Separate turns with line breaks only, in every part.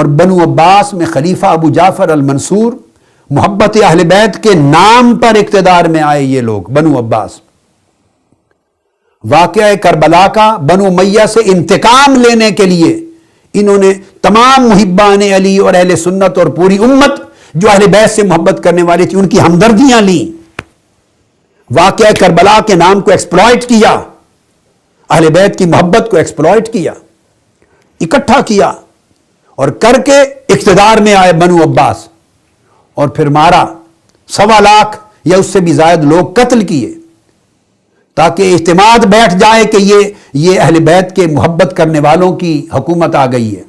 اور بنو عباس میں خلیفہ ابو جعفر المنصور محبت اہل بیت کے نام پر اقتدار میں آئے یہ لوگ بنو عباس. واقعہ کربلا کا بنو امیہ سے انتقام لینے کے لیے انہوں نے تمام محبان علی اور اہل سنت اور پوری امت جو اہل بیت سے محبت کرنے والی تھی ان کی ہمدردیاں لیں. واقعہ کربلا کے نام کو ایکسپلائٹ کیا، اہل بیت کی محبت کو ایکسپلائٹ کیا، اکٹھا کیا اور کر کے اقتدار میں آئے بنو عباس، اور پھر مارا. 1.25 لاکھ یا اس سے بھی زائد لوگ قتل کیے تاکہ اعتماد بیٹھ جائے کہ یہ اہل بیت کے محبت کرنے والوں کی حکومت آ گئی ہے.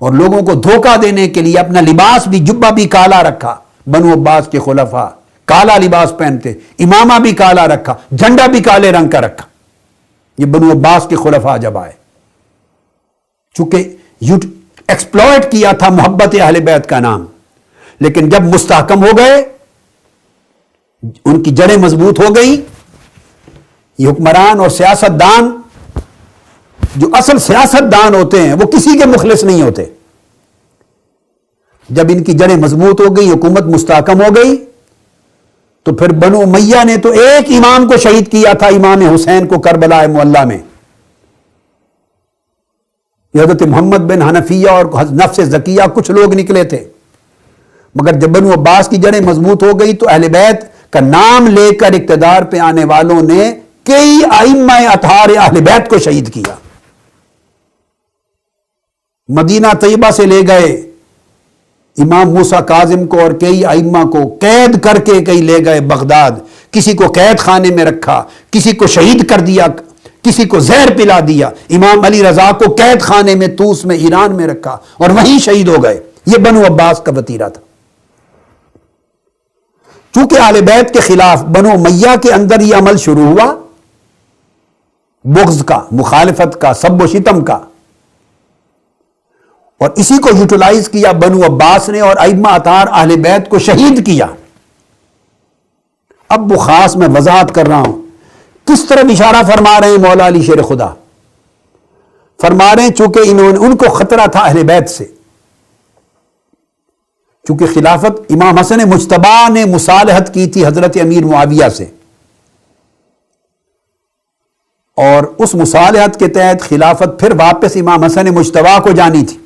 اور لوگوں کو دھوکہ دینے کے لیے اپنا لباس بھی، جبہ بھی کالا رکھا. بنو عباس کے خلفاء کالا لباس پہنتے، امامہ بھی کالا رکھا، جھنڈا بھی کالے رنگ کا رکھا. یہ بنو عباس کے خلفاء جب آئے، چونکہ ایکسپلوئٹ کیا تھا محبت اہل بیت کا نام، لیکن جب مستحکم ہو گئے، ان کی جڑیں مضبوط ہو گئی، یہ حکمران اور سیاست دان جو اصل سیاست دان ہوتے ہیں وہ کسی کے مخلص نہیں ہوتے. جب ان کی جڑیں مضبوط ہو گئی، حکومت مستحکم ہو گئی، تو پھر بنو امیہ نے تو ایک امام کو شہید کیا تھا، امام حسین کو کربلا معلی میں. حضرت محمد بن حنفیہ اور نفس زکیہ کچھ لوگ نکلے تھے، مگر جب بنو عباس کی جڑیں مضبوط ہو گئی تو اہل بیت کا نام لے کر اقتدار پہ آنے والوں نے کئی ائمہ اطہار اہل بیت کو شہید کیا. مدینہ طیبہ سے لے گئے امام موسیٰ کاظم کو اور کئی ائمہ کو قید کر کے کئی لے گئے بغداد، کسی کو قید خانے میں رکھا، کسی کو شہید کر دیا، کسی کو زہر پلا دیا. امام علی رضا کو قید خانے میں طوس میں ایران میں رکھا اور وہیں شہید ہو گئے. یہ بنو عباس کا وتیرہ تھا. چونکہ اہل بیت کے خلاف بنو امیہ کے اندر یہ عمل شروع ہوا، بغض کا، مخالفت کا، سب و شتم کا، اور اسی کو یوٹیلائز کیا بنو عباس نے اور ائمہ اطہار اہل بیت کو شہید کیا. اب وہ خاص میں وضاحت کر رہا ہوں کس طرح اشارہ فرما رہے ہیں مولا علی شیر خدا. فرما رہے ہیں چونکہ ان کو خطرہ تھا اہل بیت سے، چونکہ خلافت امام حسن مجتبی نے مصالحت کی تھی حضرت امیر معاویہ سے، اور اس مصالحت کے تحت خلافت پھر واپس امام حسن مجتبی کو جانی تھی،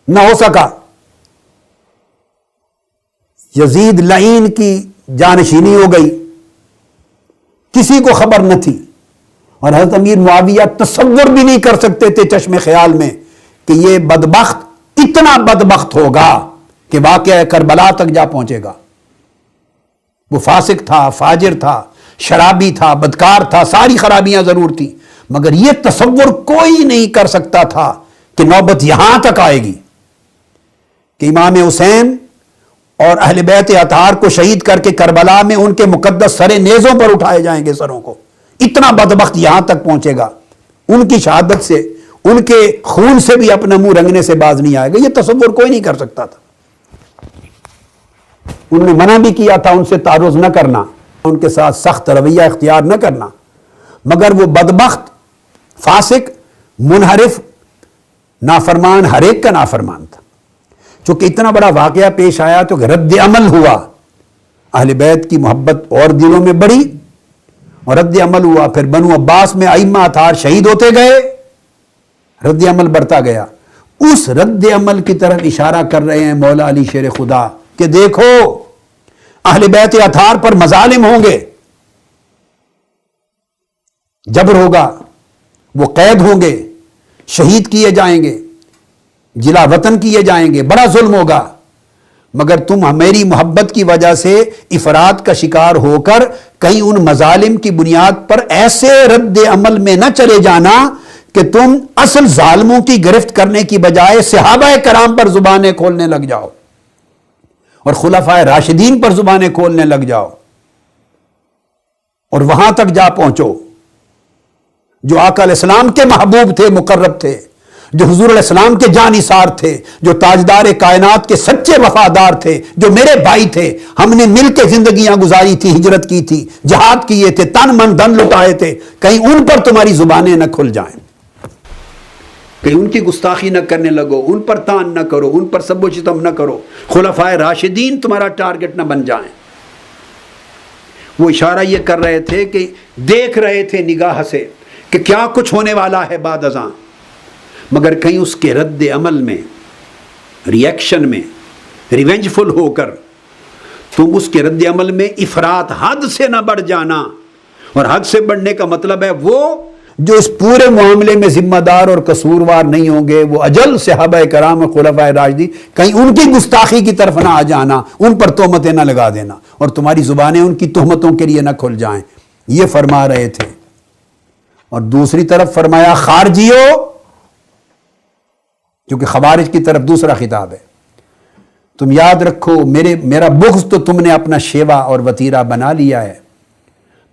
نہ ہو سکا. یزید لعین کی جانشینی ہو گئی، کسی کو خبر نہ تھی، اور حضرت امیر معاویہ تصور بھی نہیں کر سکتے تھے چشم خیال میں کہ یہ بدبخت اتنا بدبخت ہوگا کہ واقعہ کربلا تک جا پہنچے گا. وہ فاسق تھا، فاجر تھا، شرابی تھا، بدکار تھا، ساری خرابیاں ضرور تھیں، مگر یہ تصور کوئی نہیں کر سکتا تھا کہ نوبت یہاں تک آئے گی کہ امام حسین اور اہل بیت اطہار کو شہید کر کے کربلا میں ان کے مقدس سرے نیزوں پر اٹھائے جائیں گے سروں کو. اتنا بدبخت یہاں تک پہنچے گا، ان کی شہادت سے، ان کے خون سے بھی اپنا منہ رنگنے سے باز نہیں آئے گا. یہ تصور کوئی نہیں کر سکتا تھا. انہوں نے منع بھی کیا تھا ان سے تعرض نہ کرنا، ان کے ساتھ سخت رویہ اختیار نہ کرنا، مگر وہ بدبخت، فاسق، منحرف، نافرمان ہر ایک کا نافرمان تھا. چونکہ اتنا بڑا واقعہ پیش آیا تو رد عمل ہوا، اہل بیت کی محبت اور دلوں میں بڑھی اور رد عمل ہوا. پھر بنو عباس میں ائمہ اطہار شہید ہوتے گئے، رد عمل بڑھتا گیا. اس رد عمل کی طرف اشارہ کر رہے ہیں مولا علی شیر خدا کہ دیکھو اہل بیت اطہار پر مظالم ہوں گے، جبر ہوگا، وہ قید ہوں گے، شہید کیے جائیں گے، جلا وطن کیے جائیں گے، بڑا ظلم ہوگا، مگر تم میری محبت کی وجہ سے افراط کا شکار ہو کر کہیں ان مظالم کی بنیاد پر ایسے رد عمل میں نہ چلے جانا کہ تم اصل ظالموں کی گرفت کرنے کی بجائے صحابہ کرام پر زبانیں کھولنے لگ جاؤ اور خلفائے راشدین پر زبانیں کھولنے لگ جاؤ اور وہاں تک جا پہنچو جو آقا علیہ السلام کے محبوب تھے، مقرب تھے، جو حضور علیہ السلام کے جانثار تھے، جو تاجدار کائنات کے سچے وفادار تھے، جو میرے بھائی تھے، ہم نے مل کے زندگیاں گزاری تھی، ہجرت کی تھی، جہاد کیے تھے، تن من دھن لٹائے تھے، کہیں ان پر تمہاری زبانیں نہ کھل جائیں. کہ ان کی گستاخی نہ کرنے لگو، ان پر تان نہ کرو، ان پر سب و شتم نہ کرو، خلفائے راشدین تمہارا ٹارگٹ نہ بن جائیں۔ وہ اشارہ یہ کر رہے تھے کہ دیکھ رہے تھے نگاہ سے کہ کیا کچھ ہونے والا ہے بعد ازاں، مگر کہیں اس کے رد عمل میں، ری ایکشن میں، ریونج فل ہو کر تم اس کے رد عمل میں افراط حد سے نہ بڑھ جانا۔ اور حد سے بڑھنے کا مطلب ہے وہ جو اس پورے معاملے میں ذمہ دار اور قصوروار نہیں ہوں گے، وہ اجل صحابہ کرام اور خلفائے راشدین، کہیں ان کی گستاخی کی طرف نہ آ جانا، ان پر تہمتیں نہ لگا دینا اور تمہاری زبانیں ان کی تہمتوں کے لیے نہ کھل جائیں، یہ فرما رہے تھے۔ اور دوسری طرف فرمایا خارجیو، کیونکہ خوارج کی طرف دوسرا خطاب ہے، تم یاد رکھو میرا بغض تو تم نے اپنا شیوا اور وتیرہ بنا لیا ہے،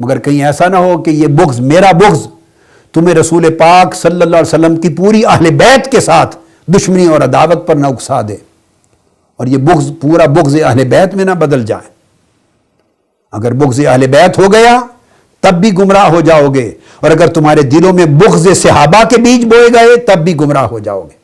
مگر کہیں ایسا نہ ہو کہ یہ بغض، میرا بغض، تمہیں رسول پاک صلی اللہ علیہ وسلم کی پوری اہل بیت کے ساتھ دشمنی اور عداوت پر نہ اکسا دے، اور یہ بغض پورا بغض اہل بیت میں نہ بدل جائے۔ اگر بغض اہل بیت ہو گیا تب بھی گمراہ ہو جاؤ گے، اور اگر تمہارے دلوں میں بغض صحابہ کے بیج بوئے گئے تب بھی گمراہ ہو جاؤ گے۔